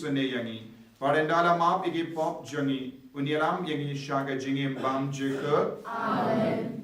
Sune Yangi, Parendala Map Igi Pop Jungi, Unyalam Yangi Shaga Jingim Bam Jika. Amen.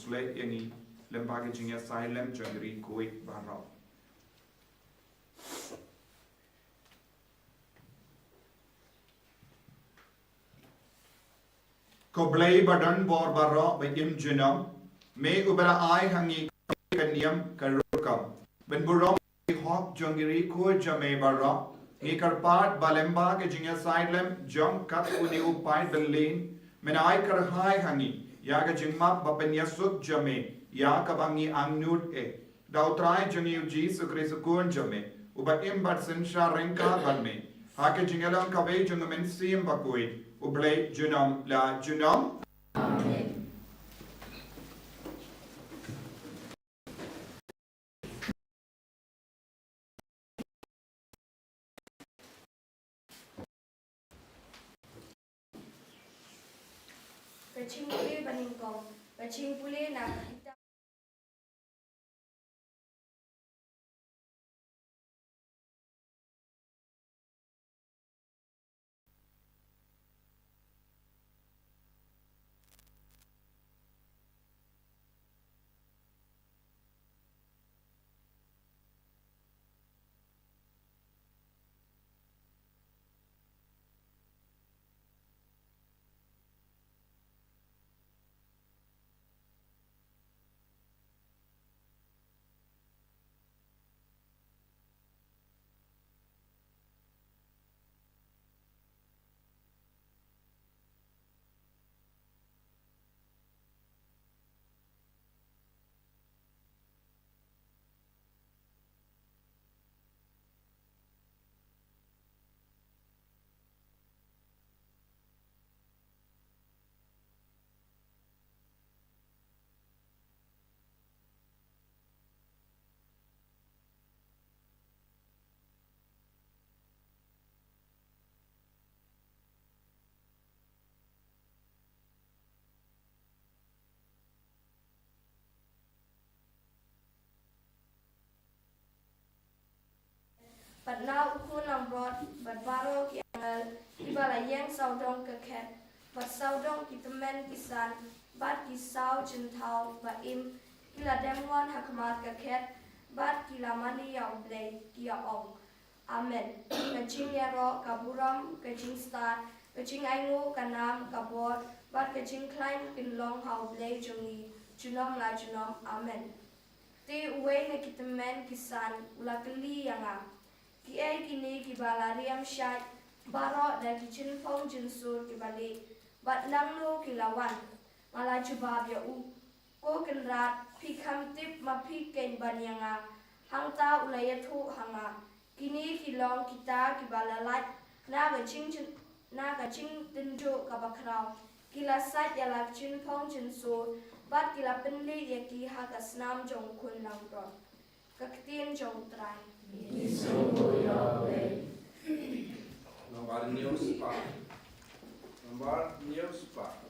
Slate Yangi, Lembagaging Asylum, Jangri, Kuwait, Barra. Koblay Badan Bor Barra, by Im Junam, May Ubera I Hangi Kanyam Karukam. When Buram Hawk Jangiri, Kuwait Jame Barra, Nikar Part, Balemba, Gaging Asylum, Jum Kat Uni Upai Berlin, Menai Karhai Hangi. Yaga jingma bapanyasuk jame ya kabangi amnud e dautrai jangi uji sukrisukun jame uba imbat sinsha renka banme hake jingalang kabe jungamen sim Bakhuid ublay junam la junam. Amen. Kachingpule baningkong, kachingpule na kahita. But now ukun ang brought, but baro ki angal, ibala yang saudong keket, but saudong kitamen kisan, but kisau jentau, but im, kila demwan hakmat keket, but kila mani yaw blay, kia ong. Amen. Kajing yaro, kaburam, kajing start, kajing aingu, kanam, kabot, but kajing climb, kinlong how blay jungi, junom la junom, amen. Ti uwe na kitamen kisan, ulakali yanga. Ki ay kini kibala riyam syat, baro da kichin pong jinsur kibali, bat nanglo kilawan, mala jubab ya u, ko kenrat, pikam tip ma piken banyanga, hangta ulayatu hanga, kini kilong kita kibala lat, na kaching tinjo kabakraw, kila sat yala kichin pong jinsur, bat kila penli yaki hagasnam jong kun lang bro, kaktin jong try. Nomor news pak. Nomor news pak.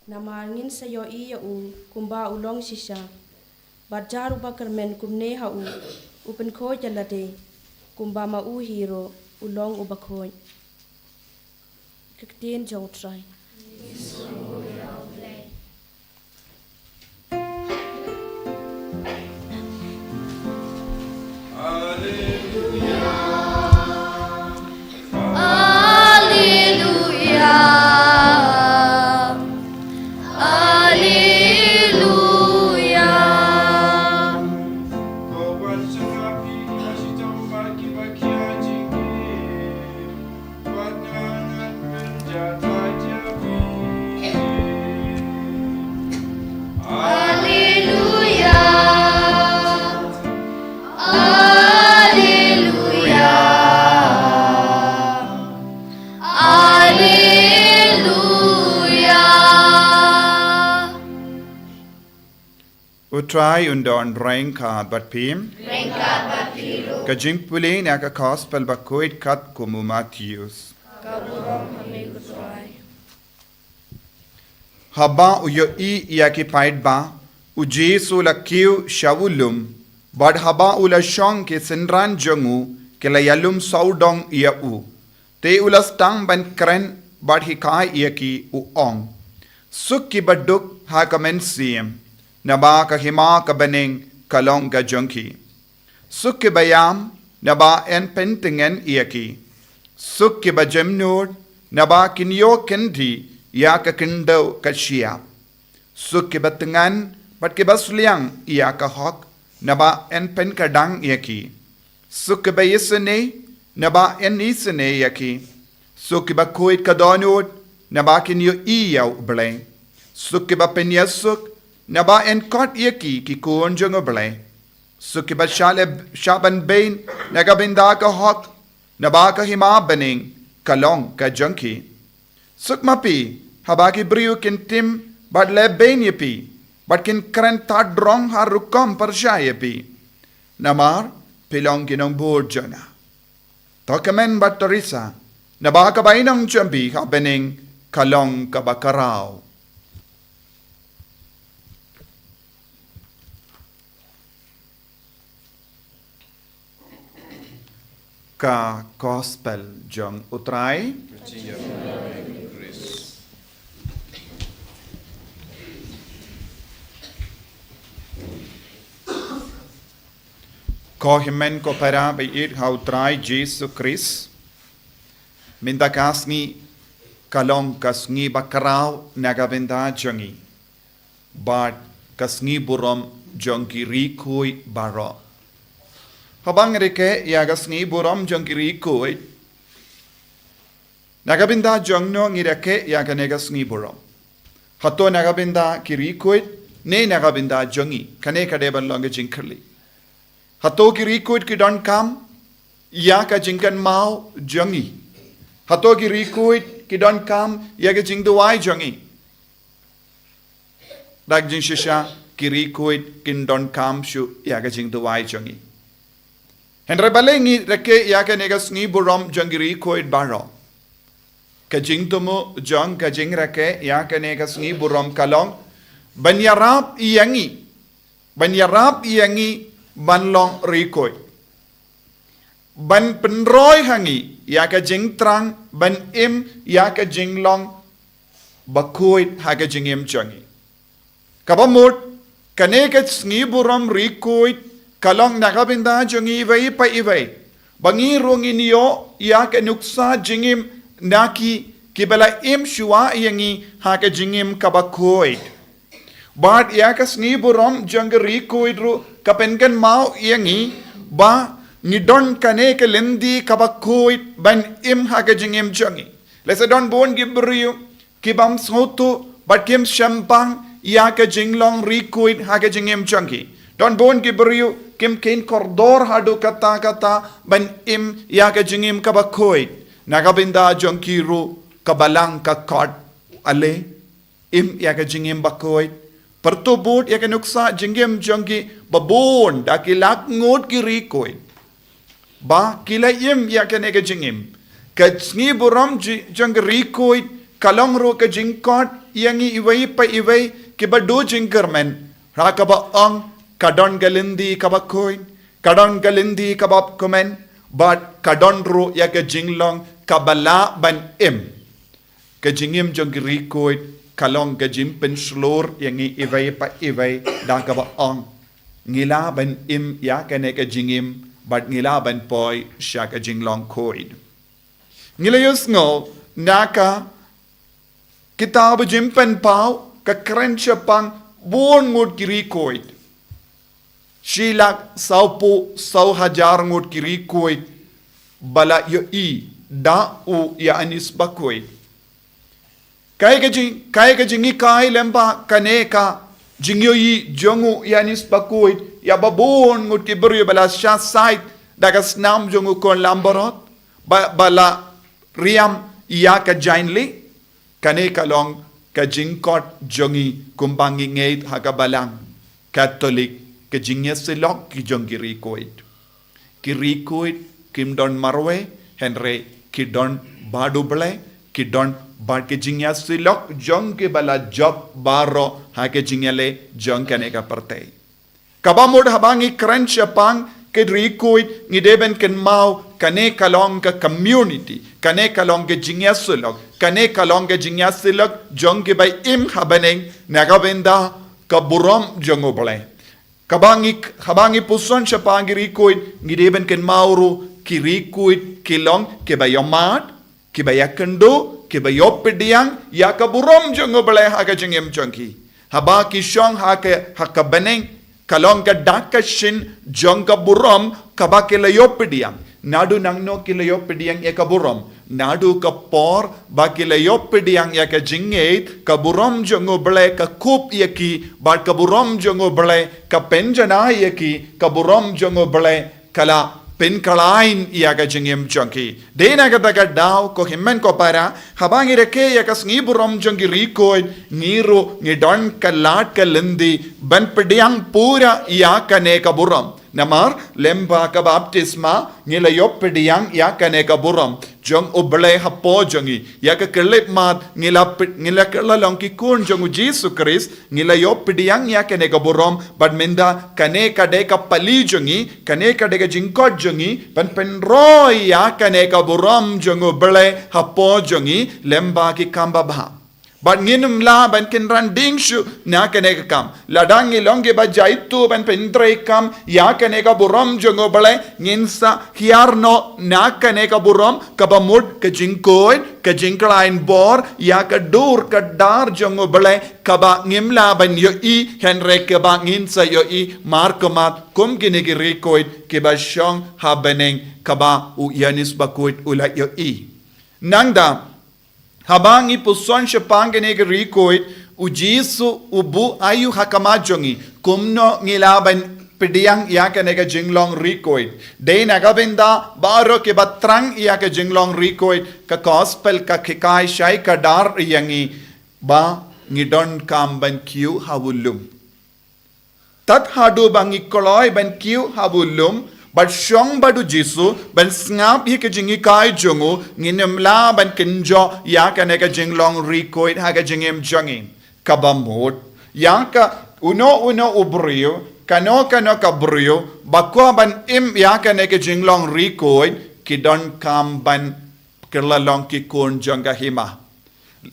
Namangin sayo iya kumba ulong sisa. Bajar ubakermen kumne ha upen ko jalade kumba ma hiro ulong ubakhoy. Kaktin jong try. Go watch Utrai undon rainkat bat pim. Kajing puli na ka gospel Bakhuid kat kumu Matthews. Haba uyo iya ki paid ba ujesu la kiu shawulum bad haba ula shong ke senran jongu ke la yalum saudong iya u te ula stang ban kren bad hikai iya ki u ong suk ki baduk ha kamen siem naba ka hima ka bening kalong ka jonki suk ki bayam naba en pentingen iya ki suk ki bajemnud naba kinyo kendi ya ka kendo ka siap suk ki batengan bat ki basliang ya ka hok naba en pen ka dang ya ki suk ki bayisene naba en isene ya ki suk ki Bakhuid ka donut naba kinyo iyaw ble suk ki ba penyasuk naba en kot ya ki kun jong ble suk ki ba shaban bain nagabinda ka hok naba ka hima bening kalong ka junkie suk mapi habaki briu kin tim bad le bain yepi but kin kren ta drong ha rukom persya yepi namar pilong kinong board jana tokamen bat torisa naba ka bainang jambi ha bening kalong ka bakarao ka gospel jong utrai ko himen ko para bait how try Jesus Christ minta kasni kalong kasngi bakarao nagabenda jongi but kasngi burom jongi rikui baro habang reke ya kasngi burom jongi rikui nagabenda jongno ngireke ya kanegasngi burom hato nagabenda kirikui ne nagabenda jongi kane kadeban longa jinkali hato ki rikuit ki don kam ya ka jingkan mau jongi hato ki rikuit ki don kam ya ka jing duai jongi dag jing shisha ki rikuit kin don kam shu ya ka jing duai jongi henre balengi reke ya ka negas ngi burom jongi rikuit baro ka jing tumu jong ka jing reke ya ka negas ngi burom kalong banyarap iyangi ban long rikoi ban penroy hangi ya ka jing trang ban im ya ka jing long Bakhuid ha ka jing im changi kabamut kane ka sngi buram rikoi kalong nakabinda jangi vai pa ivai bangi rongi niyo ya ka nuksa jingim naki kibala im shua yangi ha ka jingim ka Bakhuid but ya ka sngi buram jang rikoi ru kapenkan mau yangi ba nidon kane ke lendi Bakhuid ban im hagajing im jangi lesa don bon gibriu kibam soto but kim shampang ya ka jinglong rikuid hagajing im jangi don bon gibriu kim ken kordor hadu kata ban im ya ka jingim Bakhuid nagabinda jongki ru Balang ka kod ale im ya ka jingim Bakhuid pertubut ya ka nuksa jingim jangi babon da kilak ngot ki rikoi ba kilayim ya ka nega jingim ka sngi buram jang rikoi kalong ro ka jingkot yangi iwai pa iwai ki ba do jingkermen ra ka ba ang kadon galindi ka Bakhuid kadon galindi ka bab komen but kadon ro ya ka jinglong ka bala ban im ka jingim jang rikoi kalong ka jimpen slur yangi iwai pa iwai da ka ba ang ngila ban im ya ka ne ka jingim but ngila ban poi sha ka jinglong khoid ngila yus ngo naka kitab jimpen pau ka krencha pang bon ngut kiri khoid shilak saupo 100,000 ngut kiri khoid bala yo i da u ya anis Bakhuid kai ka jingi kai lemba kaneka jingyo yi jongu yanis Bakhuid ya babon ngut kibru bala sha site daga snam jongu kon lamborot bala riam ya ka jainli kaneka long ka jingkot jongi kumbangi ngeit ha ka Balang Catholic ke jingnya silok ki jong kiri kuit kim don marwe henry ki don badu ble ki don bad ke jingnya silok jong ke bala job baro ha ke jingnya le jong kane ka partay kabamod habangi crunch pang ke rikuit ngideben ken mau kane kalong ka community kane kalong ke jingya silok kane kalong ke jingya silok jong ke bay im habaneng nagabenda kaburom jongo ble Kabangi puson siya pangirikuit, ngideben ken mauro, kirikuit, kilong, kibayomat, kibayakendo, kibayopediang, yakaburom jongo balay haka jengem jongki. Haba kishong hakabaneng, kalong ka dakashin, jongka burom, kabakilayopediang. Nadu nangno kilayopediang yakaburom. Nadu ka por bakilayopediang yaka jingait kaburom jongo bale ka kup yaki bat kaburom jongo bale ka penjana yaki kaburom jongo bale kala penkalain yaka jingem jonki dena kata daw ko himmen ko para habangi reke yaka sngi burom jongi rikoid ngiru ngidon kalat kalindi ban pediang pura yaka ne kaburom Namar lemba ka baptisma ngilayopediang yaka ne kaburom jong ublay hapo jongi yaka kelip mat ngila kelalong ki kun jongu Jesus Christ ngila yopediang yaka ne kaburom badmenda kane kade ka pali jongi kane kade ka jingkot jongi pan penroy yaka ne kaburom jongu ublay hapo jongi lemba ki kamba ba But nginum la ban kinran ding shu na kaneka kam. Ladang ilonge ba jaitu ban pentre kam ya kaneka buram jongo bale nginsa hiarno na kaneka buram kabamud ka jingkoid ka jingklain bor ya ka dur ka dar jongo bale kaba ngimla ban yo I henre kaba nginsa yo I markomat kum kinigi rikoid kiba shong habeneng kaba u yanis bakuit ula yo I. Nangda habang ipuson siya panganega rikoit ujisu ubu ayu hakamajongi kumno ngilaban pediang yaka nega jinglong rikoit day nagabenda baro ke batrang yaka jinglong rikoit ka gospel ka kikai shai ka dar yangi ba ngidon kam ban kiu hawulum tat hadu bangi koloy ban kiu hawulum But shong badu jisu ban snap hi ke jingi kai jongu nginem la ban kinjo ya ka ne ka jinglong rikoit ha ka jingem jongi kabamot ya ka uno ubrio kano kabrio bakwa ban im ya ka ne ka jinglong rikoit kidon kam ban kerlalong ki kun jonga hima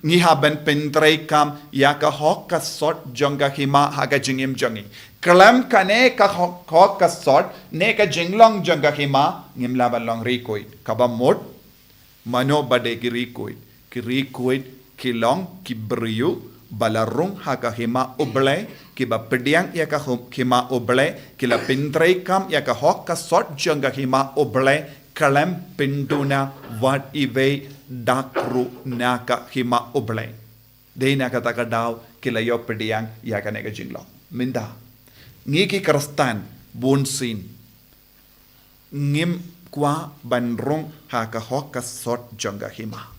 ngi ha ban pentrei kam ya ka hok ka sot jonga hima ha ka jingem jongi Kalam kane ka hok ka sot ne ka jinglong janga hima ngimla balong rikoit kabamot mano bade ki rikoit kilong kibriu balarung haka hima uble kiba pediang ya ka hima uble kila pintrei kam ya ka hok ka sot janga hima uble kalam pinduna wat ive dakru naka hima uble deina kata ka daw kila yo pediang ya ka ne ka jinglong minda ngiki kristan bunsin ngim kwa banrong haka hok sot jonga hima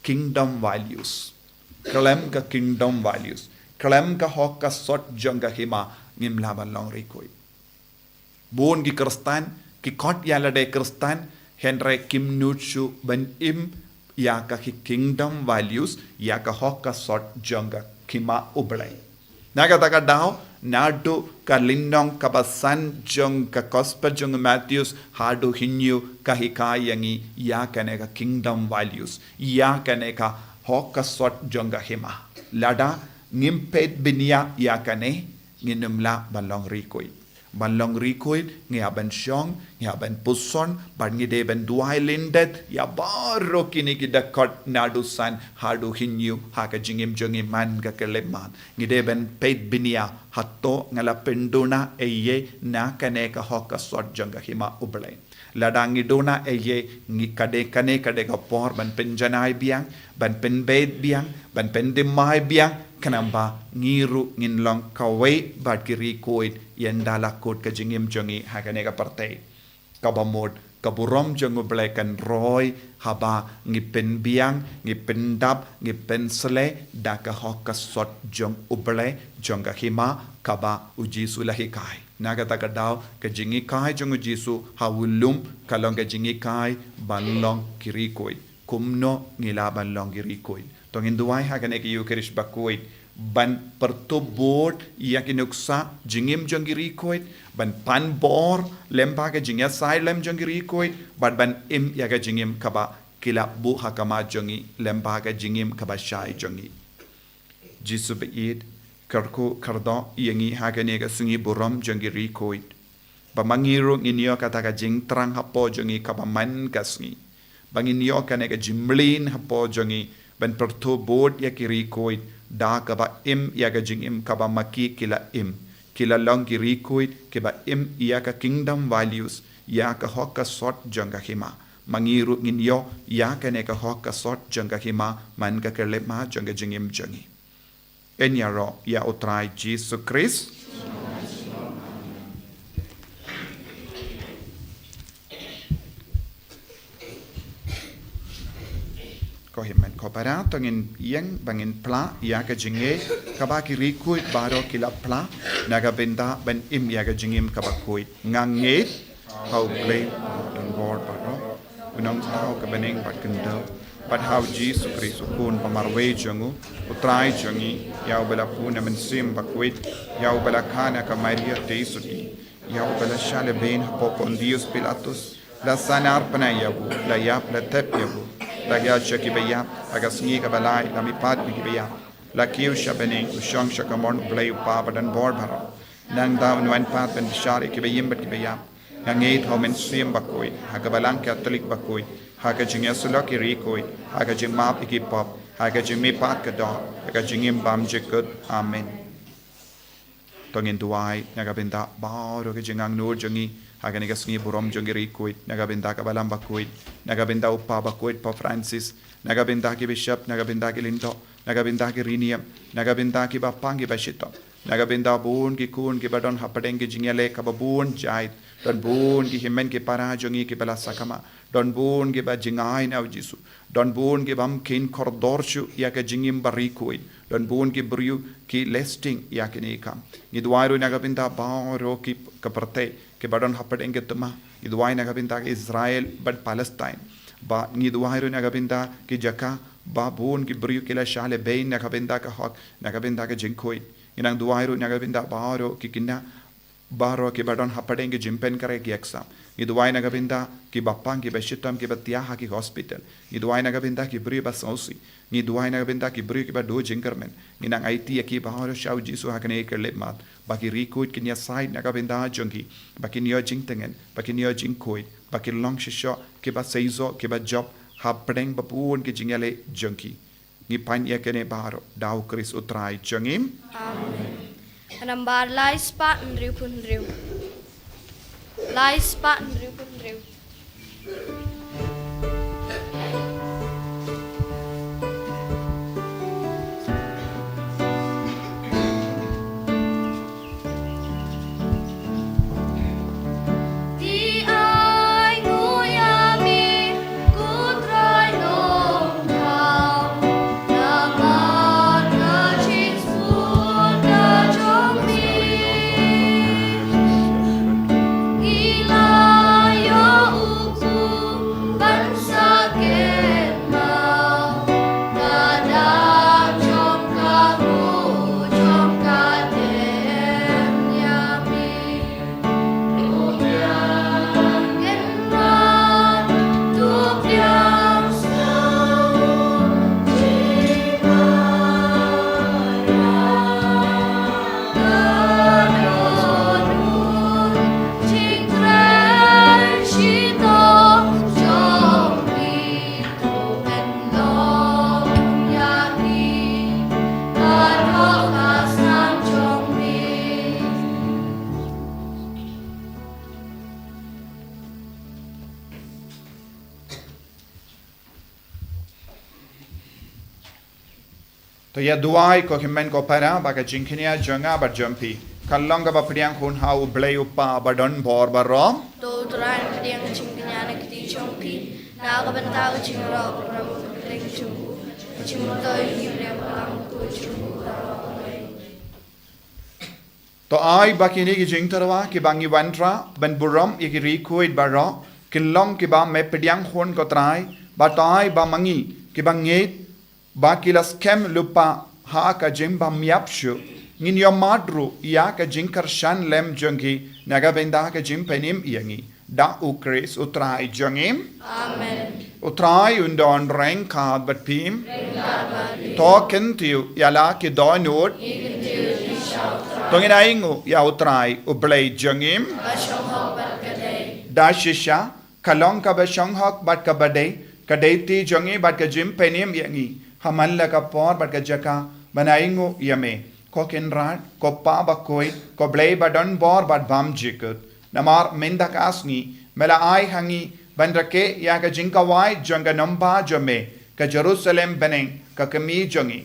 kingdom values kalem ka kingdom values kalem ka hok sot jonga hima ngim laban long rikoi bun ki kristan ki kot yala de kristan henry kim nuchu ban im ya ka kingdom values ya ka hok sot jonga hima ublai naga taka daw nadu ka lindong kabasan jong ka gospel jong Matthews hadu hinyu ka hikayangi ya kane ka kingdom values ya kane ka hok sot jonga hima lada ngimpet binia ya kane nginumla balong rikoi ngiaban shong ngiaban puson ban ngideben duai lindet ya baro kini kidakot nadu san hadu hinyu haka jingim jongi man ka keleman ngideben pet binia hatto ngala penduna eye na kane ka hok sot jonga hima ublay ladang idona eye ngi kade ka por ban penjanai biang ban penbed biang ban pendimai biang kanamba ngiru nginlong kawai bad kiri koid yendala kot ka jingim jongi hakane ka partay kabamod kaburom jeng ublay kan roy haba ngipen biang ngipen dap ngipen sele da ka hok ka sot jeng ublay jeng ka hima kaba ujisu lahikai nagata ka daw ka jingi kai jeng ujisu hawulum kalong ka jingi kai balong kirikoy kumno ngila balong kirikoy tong induay hagan ek Eucharist Bakhuid ban pertubot yak inuksa jingim jangiri koit ban pan bor lempa ke jingya sai lem jangiri koit ban im yaga jingim kaba kila bu hakama jangi lempa ke jingim kaba shai jangi jisu beid karko kardo yangi hagane ga sungi buram jangiri koit bamangiru inyo kata ka jing trang hapo jangi kaba man kasngi banginyo kane ka jimlin hapo jangi ban pertubot yakiri koit da kaba im yaga jing im kaba maki kila long kiri kuit kaba im yaga kingdom values yaga hokka sort janga hima mangiru nginyo yaga neka hokka sort janga hima man ka kelema janga jing im jangi enyaro ya utrai Jesus Christ ko himen ko para tongin yang bangin pla ya ka jinge kaba kiri kuit baro kila pla naga benda ben im ya ka jingim kaba kuit ngange how play on board baro unang how ka beneng pat kendo pat how Jesus Christ kun pamarwe jangu utrai jangi ya bela puna men sim bakuit ya bela kana ka Maria teisudi ya bela shale ben popon Dios Pilatus la sanar pana yabu la yap la tep yabu la gacha ki beya aga Sngi ka balai la mi pat mi beya la kiu shabening ushang shakamon blay pa badan bor bhara nang da unwan pat ben shari ki beyim bat ki beya ngait homen sim bakoi haga balang catholic bakoi haga jingya sula ki rikoi haga jingmap ki pop haga jingmi pat ka do haga jingim bam jekut amen tongin duai naga benda baro ke jingang nur jangi haga ni Sngi burom jangi rikoi naga benda ka balam bakoi naga benda upa Bakhuid pa Francis naga benda ki bishop naga benda ki linto naga benda ki riniam naga benda ki bapang ki bashito naga benda bun ki kun ki badon hapadeng ki jingyale ka babun jait don bun ki himen ki para jongi ki bala sakama don bun ki ba jingai na jisu don bun ki bam kin kordorshu ya ka jingim barikuid don bun ki briu ki lesting ya ki ni kam ni duairu naga benda baro ki kaparte ki badon hapadeng ki tuma iduai naga binta ke Israel but Palestine ba ni duairu naga binta ki jaka ba bun ki briu kila shale bain naga binta ka hak naga binta ke jinkoi inang duairu naga binta baro ki kinna baro ki badon hapadeng ki jimpen kare ki exam iduai naga binta ki bapang ki beshitam ki batia ha ki hospital iduai naga binta ki briu ba sausi ni duai naga binta ki briu ki ba do jinkermen inang IT ki baro shau jisu hakane ke lepmat baki rikuit kinya side naga binta jongi baki niyo jingtengen baki niyo jingkoi baki long shisho ki ba seizo ki ba job hapadeng bapun ki jingale jongi ni pan ya kene baro dau Chris utrai jongim amen anambar lai spa ndriu pun ndriu lai spa ndriu pun ndriu to ya duai ko himen ko para baga jinkinia jonga bar jumpi kalonga ba priang hun hau blay upa badon bor barom to tran priang chingnya ne Naga bentang cingro pramu lek cumbu. Cumbu toy hibre balang ku cumbu tarawai. To ai bakini ki jing tarwa ki bangi wantra ben buram ki rikuid baro ki long ki ba me pediang hon ko trai ba tai ba mangi ki banget ba ki las kem lupa ha ka jing ba miapshu ngin yo madru ya ka jing kar shan lem jongi naga benda ka jing penim yangi da ukris utrai jongim Amen. utrai undon reng ka bat pim to kentiu yala ki do nod Tongin aingu ya utrai ublay jongim da shisha kalong ka bashong hok bat ka badai kadeti jongi bat ka jim penim yangi haman la ka por bat ka jaka banaingu yame ko kenrat ko pa bakoi ko blay badon bor bat bam jikut namar mendak asni mela ai hangi bandrake ya ka jinka wai jonga nomba jome ka Jerusalem beneng ka kami jongi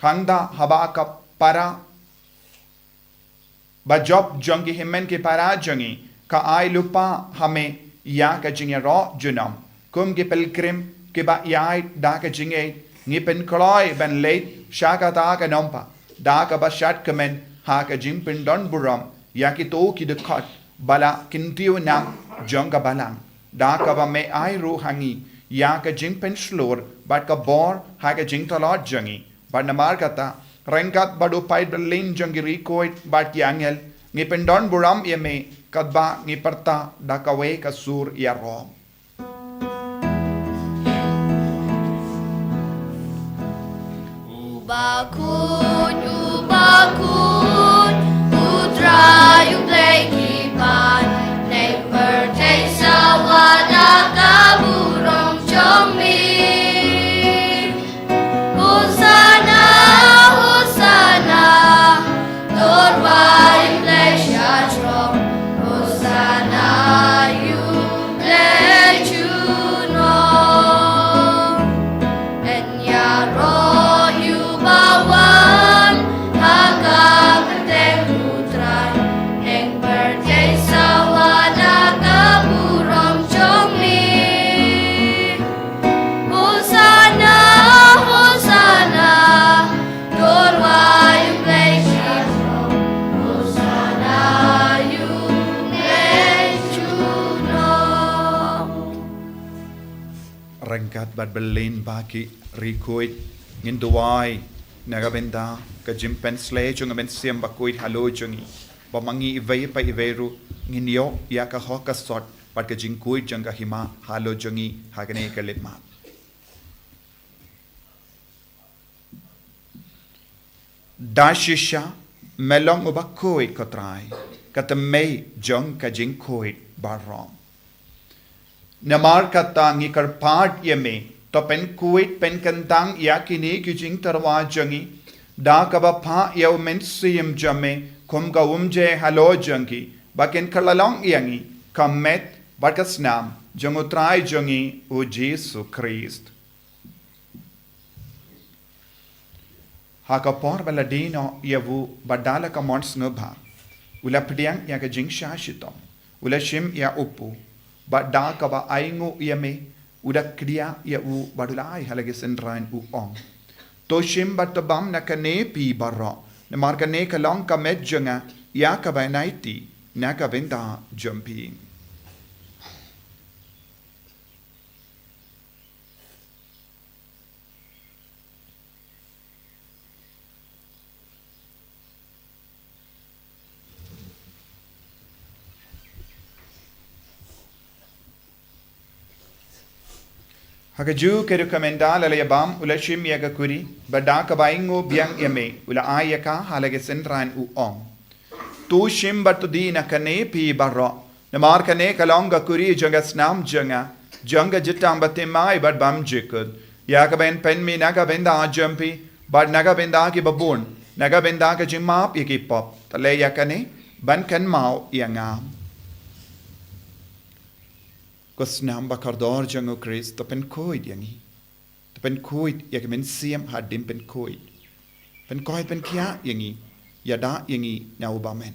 hangda haba ka para ba job jongi himen ki para jongi ka ai lupa hame ya ka jinge ro junam kum ki pilgrim ki ba yai da ka jinge ngi pen kloi ben late shaka ta ka nompa da ka ba shat kemen ha ka jing pen don buram ya ki to ki de khat bala kintiu nam jonga balang da ka ba me ai ru hangi ya ka jing pen slor bat ka bor ha ka jing talot jongi ba namar kata Rengkat badu pait berlin jonggiri koit bat yangel ngi pendon buram yeme kadba ngi perta dakawe kasur ya rom. Bakhuid, utrai ublay kipan, neighbor tay sawada kaburong chomi. Rengkat bat berlin baki rikuit ngin duwai naga benda ka jimpen sle chung ben siam bakuit halo chungi bamangi ivei pa iveru ngin yo ya ka hoka sot bat ka jingkuit janga hima halo chungi hagane kalima dashisha melong ubakuit kotrai katamei jong ka jingkuit barom Namar kata ngi karpat yeme to pen kuit pen kantang yakini kijing tarwa jangi da kaba pha yaw men siyam jame kum ga umje halo jangi baken kalalong yangi kamet bakasnam jangutrai jangi o Jesu Christ hakapor baladino yavu badala ka mons ngba ula pdiang ya ka jing shashitom ula shim ya upu ba da ka ba aingu yame uda kriya ya u badulai halage sendrain u ong to shim bat bam na kane pi barra na mar kane ka long ka met janga ya ka ba naiti na ka venda jumping Hakaju ke rekomendal ala yabam ula shim yaga kuri bada ka baingo biang yame ula ayaka halage sentran u ong tu shim batu di na kane pi barra na mar kane kalonga kuri janga snam janga jitam batte mai bad bam jikud ya ka ben pen mi naga benda jumpi bad naga benda ki babun naga benda ka jimap yaki pop tale yakane ban kan mau yangam Kosnam bakardor jango Chris to pen koid yangi to pen koid yak men siam hadim pen koid pen kia yangi yada yangi na ubamen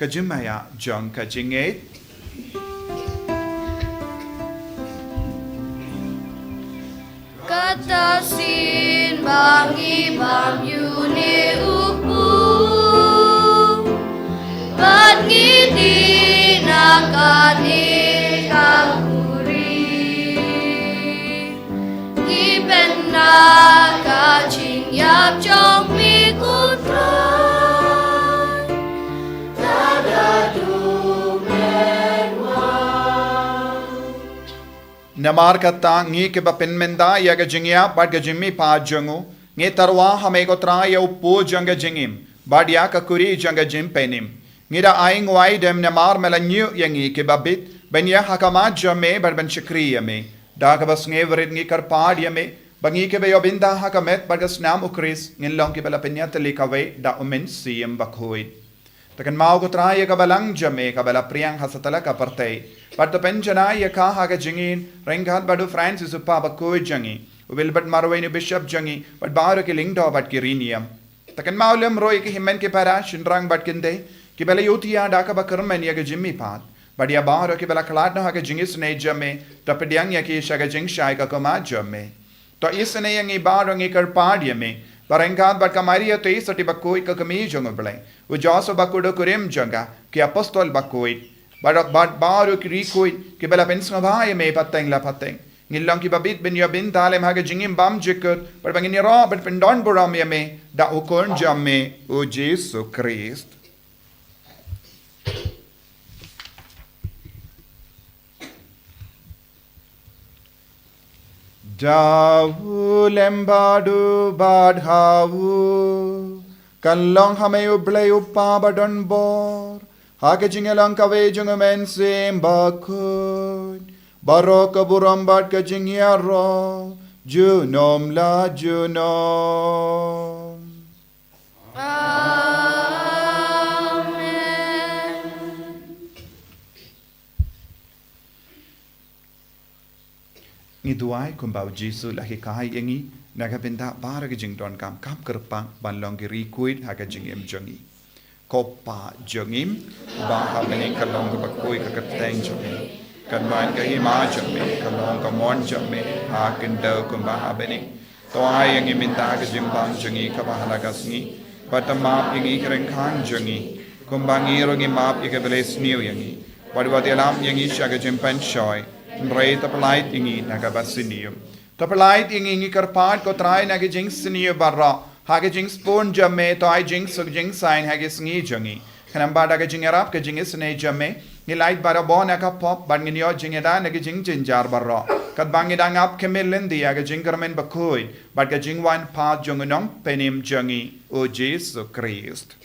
kajimaya jong kajinget. Katasin bangi bam yune upu bangi dinakani kakuri Ibenna kaching yap jong mi kutran Nagadu Namar kata ngi ke bapin menda ya ga jingya bad ga jimmi pa jangu ngi tarwa hame ko tra ya upu janga jingim bad ya ka kuri janga jim penim ngi da aing wai dem namar melanyu yangi ke babit ben ya hakama jame bad ben shikri yame da ka bas ngi verit ngi kar pad yame bangi ke be yobinda hakamet bad ga snam ukris ngi long ke bala penya tali ka we da umen siem Bakhuid Takan mau ko tra ya ka balang jame ka bala priang hasatala ka partay But the penjana ya ka haga jingin rengkat badu Francis upa Bakhuid jangi will but marway bishop jangi but baro ki lingdo but kirinium takan maulem roy ki himmen ke para shinrang but kinde ki bala yutia daka bakarmen ya ga jimmi pat but ya baro ki bala klat no haga jingis ne jame tapediang ya ki shaga jing shai ka kama jame to isne yang baro ngi kar pad me Barengkat bat kamaria te soti Bakhuid ka kami jong bele u joso Bakhuid kurim janga ki apostol Bakhuid But baru kiri kui ki bela pensma bhai me pateng la pateng ngilong ki babit ben yabin talem haga jingim bam jikut but bangin ro but pendon buram me da ukon jamme o Jesu Christ Dawu lembadu badhawu Kalong hame uble uppa badon bor Hake jingelang kawe jungamen sim Bakhuid Barok buram bat ka jingyaro Junom la junom Amen Ngiduai kumbau Jesu lahi kahai yengi Nagabinda barag jingdon kam kap kerpang Banlong giri kuid hake jingim jongi Kopa jongim Baha bening kalong Bakhuid kakateng jongi Kanwan ka hima jongi Kalong ka mon jongi Hakin daw kumbaha bening Toa yang iminta ka jimbang jongi Kabahalagas ngi Patamap yang ikrengkang jongi Kumbang irong imap ikabeles niyo yangi Wadwati alam yang isya ka jimpan shoy Nray tapalait ingi nagabasiniyum Tapalait ingi karpad ko try nagijing siniyo barra Hagijing spoon jamme to ay jing sug jing sign hagis ngi jangi Kanamba dagajing arap ka jingis ne jamme Nilait bara bo nakapop ban nginyo jingeda nagijing jinjar barra Kat bangidang ap kemilindi agajing karmen Bakhuid Bat gajing wan pa jungunong penim jangi o Jesu Christ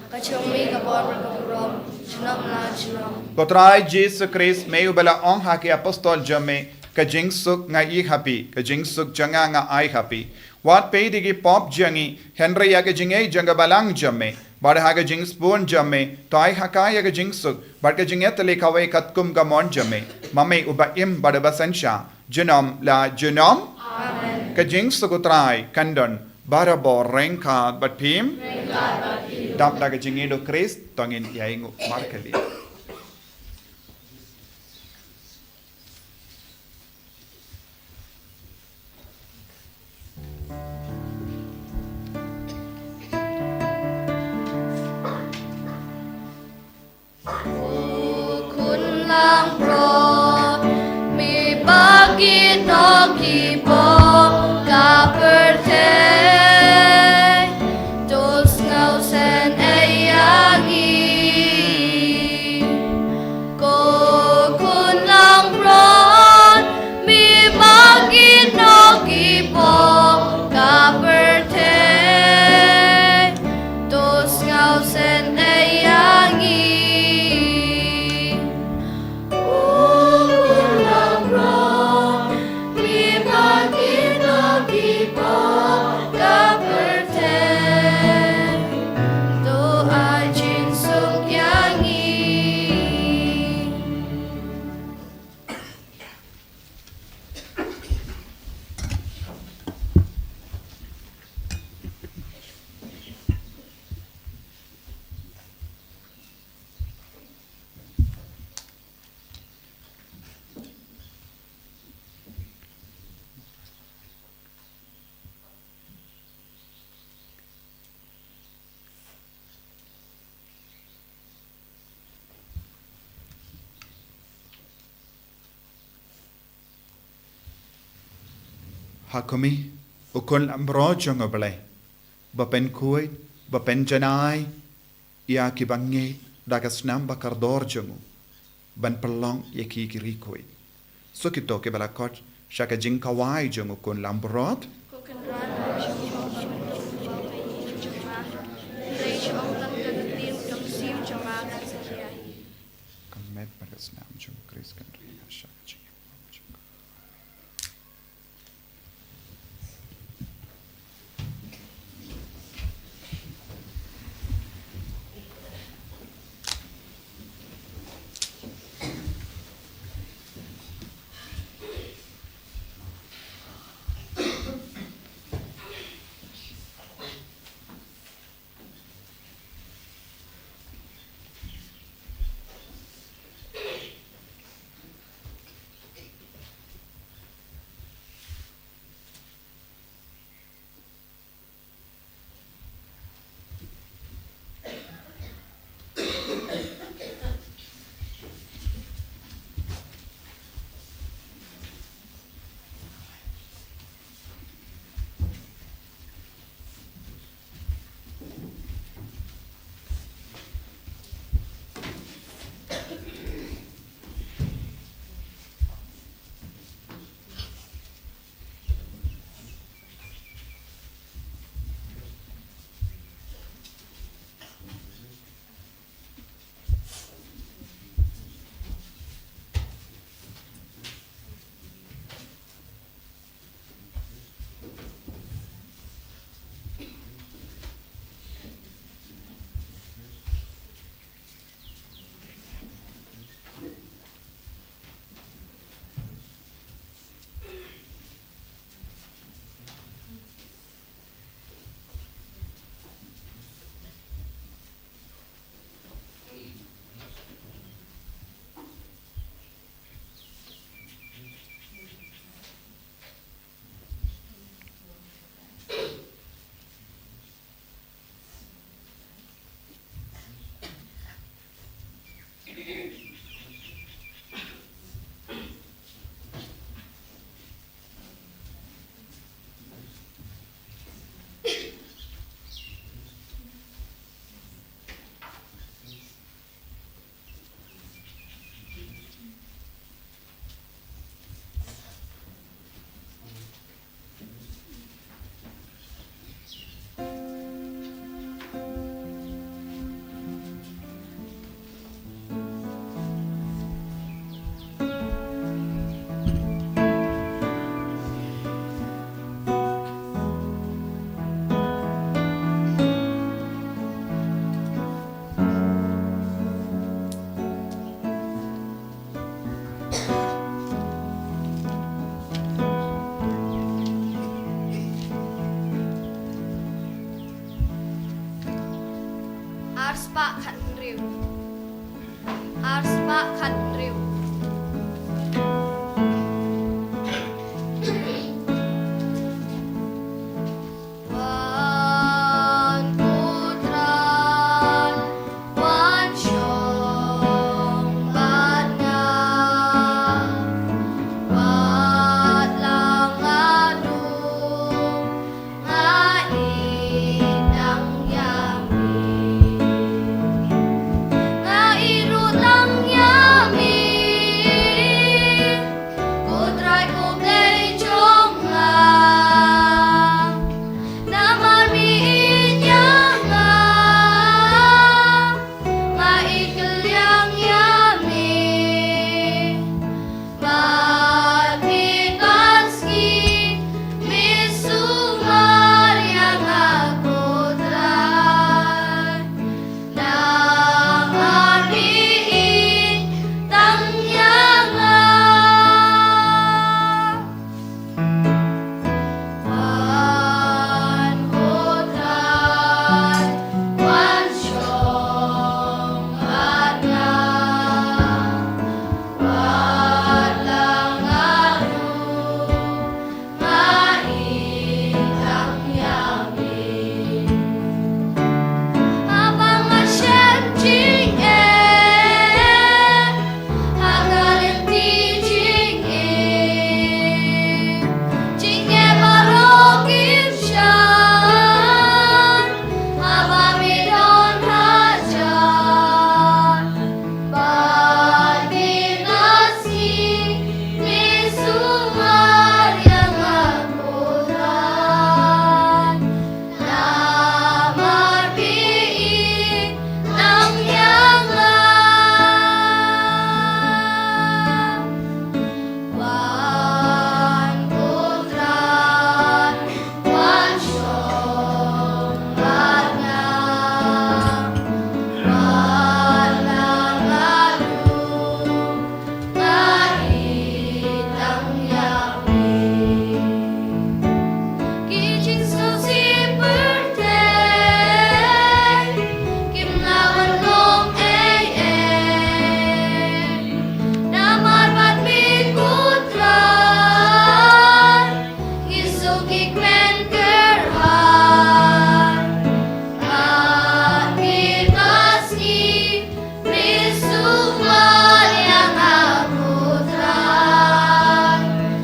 Kachumi kabor kaburom Chinam na chinam Kotrai Jesu Christ mayu bala ong haki apostol jamme Kajing suk nga I happy, kajing suk janga nga I happy. Wat pay digi pop jangi, Henry yaga jingay janga balang jamme, bada haga jing spoon jamme, to I haka yaga jing suk, but kajing etali kaway katkum gamon jamme, mame uba im bada basansha, junom la junom, kajing sukutrai, kandon, bada bo rengkat but pim, dap daga jingi do Christ, tongin yaingu markali. Lang pro mi bagi no kibo kaperte dos ngau sen ayagi Hakumi, ukun ambrojong oblay. Bapen kuy, bapen janay, ia kibangi dagas nam bakardor jongu. Ban pelong yaki kirikuy. So kito ke balakot, shaka jing kawai jongu kun lambrod. Kamet bagas nam jongu kris kan ria shaka jing. Nga irutang yami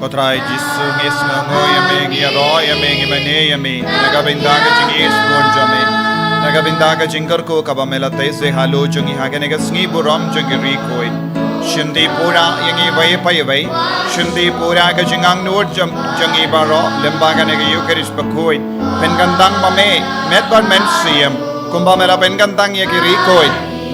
Otrai Jisu ngis ngo yame ngi ro yame ngi mane yame nagabinda ka jingis bon jame nagabinda ka jingkar ko kabamela tese halo jungi hagane ka sngi buram jungi rikoi Shindi pura yangi vai pai vai Shindi pura ka jingang nur jungi baro lemba ka nega yukaris Bakhuid Pengandang mame metbar men siem kumbamela pengandang yaki rikoi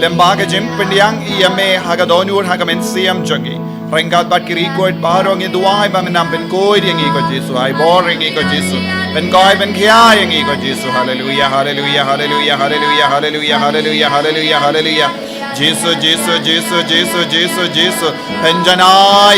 lemba ka jim pindiang yame hagadonur hagamen siem jungi Ringkat bat kiri koit barong itu ay ba menampin koit yang ikut Yesus ay boring ikut Yesus ben koi ben kia yang ikut Yesus haleluya haleluya haleluya haleluya haleluya haleluya haleluya haleluya Yesus Yesus Yesus Yesus Yesus Yesus penjana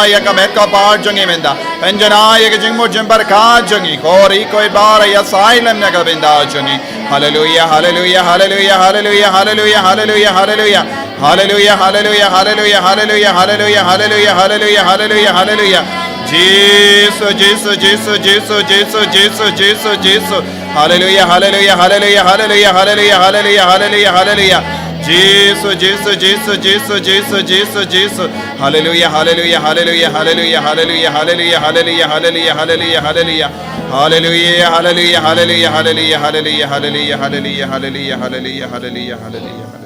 yang kamet kapar jangi benda penjana yang jingmur jembar ka jangi kori koit bara ya silem naga benda jangi haleluya haleluya haleluya haleluya haleluya haleluya haleluya Hallelujah, hallelujah, hallelujah, hallelujah, hallelujah, hallelujah, hallelujah, hallelujah, hallelujah. Jesus, Jesus, Jesus, Jesus, Jesus, Jesus, Jesus, Jesus. Hallelujah, hallelujah, hallelujah, hallelujah, hallelujah, hallelujah, hallelujah, hallelujah. Jesus, Jesus, Jesus, Jesus, Jesus, Jesus, Jesus. Hallelujah, hallelujah, hallelujah, hallelujah, hallelujah, hallelujah, hallelujah, hallelujah, hallelujah, hallelujah. Hallelujah, hallelujah, hallelujah, hallelujah, hallelujah, hallelujah, hallelujah, hallelujah, hallelujah, hallelujah, hallelujah.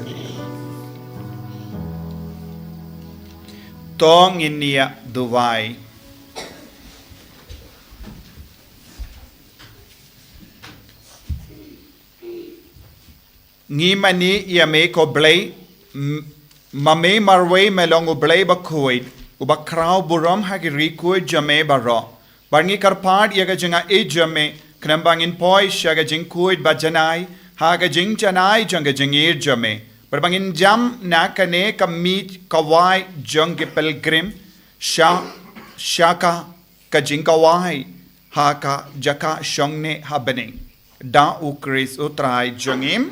Tong inia duwai ngi mani yame ko blay mame marwe melong u blay Bakhuid u bakrao buram hagiri ko jame baro barngi karpad yaga jinga e jame knambangin poi shaga jing kuid bajanai haga jing janai janga jingir jame Berbangin jam na kane kamit kawai jong ke pilgrim shaka kajing kawai haka jaka shongne habening da ukris utrai jongim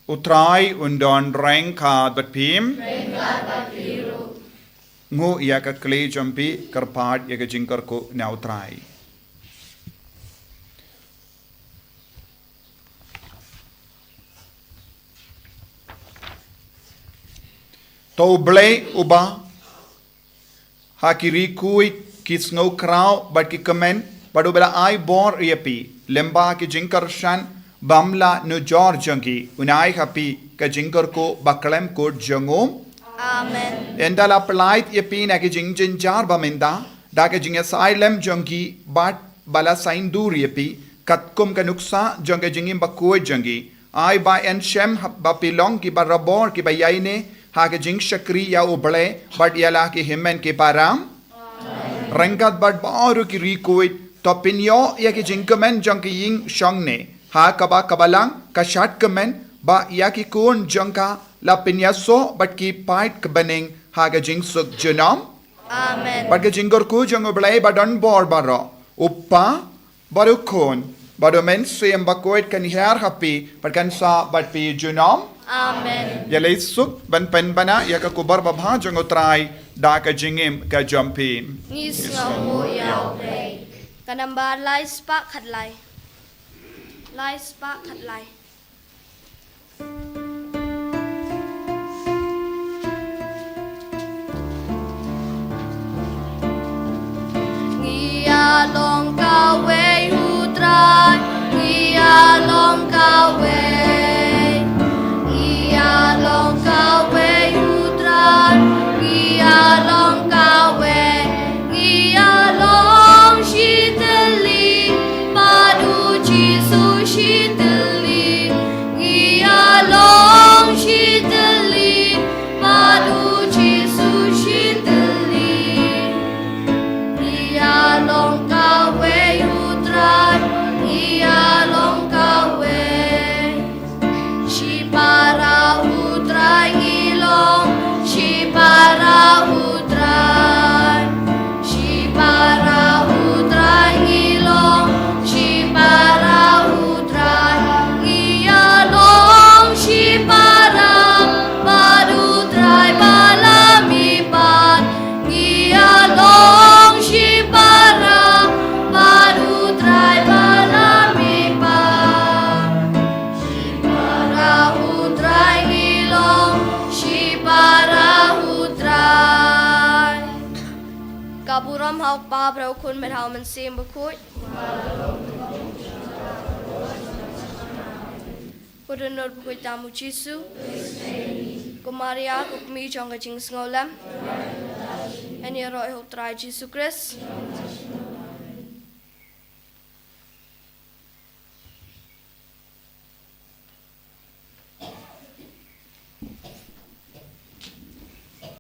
utrai undon reng ka batpim ngu yaka kle jampi karpad yaka jingkar ko na utrai To blay uba hakiri kui kis ngau krau but ki comment but ubela ai bor yapi lemba ki jinkar shan bamla no jor jangi unai happy ka jinkar ko baklem ko jangom Amen endala plait yapi na ki jingjin jar baminda da ka jinga silem jangi but bala sain dur yapi katkum ka nuksa janga jingim bakoi jangi ai ba en shem ba pilong ki barabor ki bayaine Haga jing shakri ya uble but yala ki himmen ki param Rangat but baru ki rikuit topinyo ya ki jing kemen jang ki ying shangne ha kaba kabalang ka shat kemen ba ya ki kun jangka la pinyaso but ki pait kebening haga jing suk junam Amen but ki jingor ku jang uble but on bor baro uppa baru kun baru men suyem Bakhuid kan her happy but kan sa but pi junam Amen Yalay suk ban pen bana ya ka kubar babha jang utrai da ka jingim ka jumpin Ngis ngamu yau play Kanamba lai spark khat lai Lai spark khat lai Ngia long ka we utrai Ngia long ka we Long kawe utran, gia long kawe, gia long shitali, padu jisu shitali, มเฮาปาเราคุณเป็นเฮามันเสียมบุคุยพุทธนรบุคุยตามุจิสุกุมารีอากุมีจงกะจิงสงอลัมอันนี้รอยหกตรายจิสุคริสต์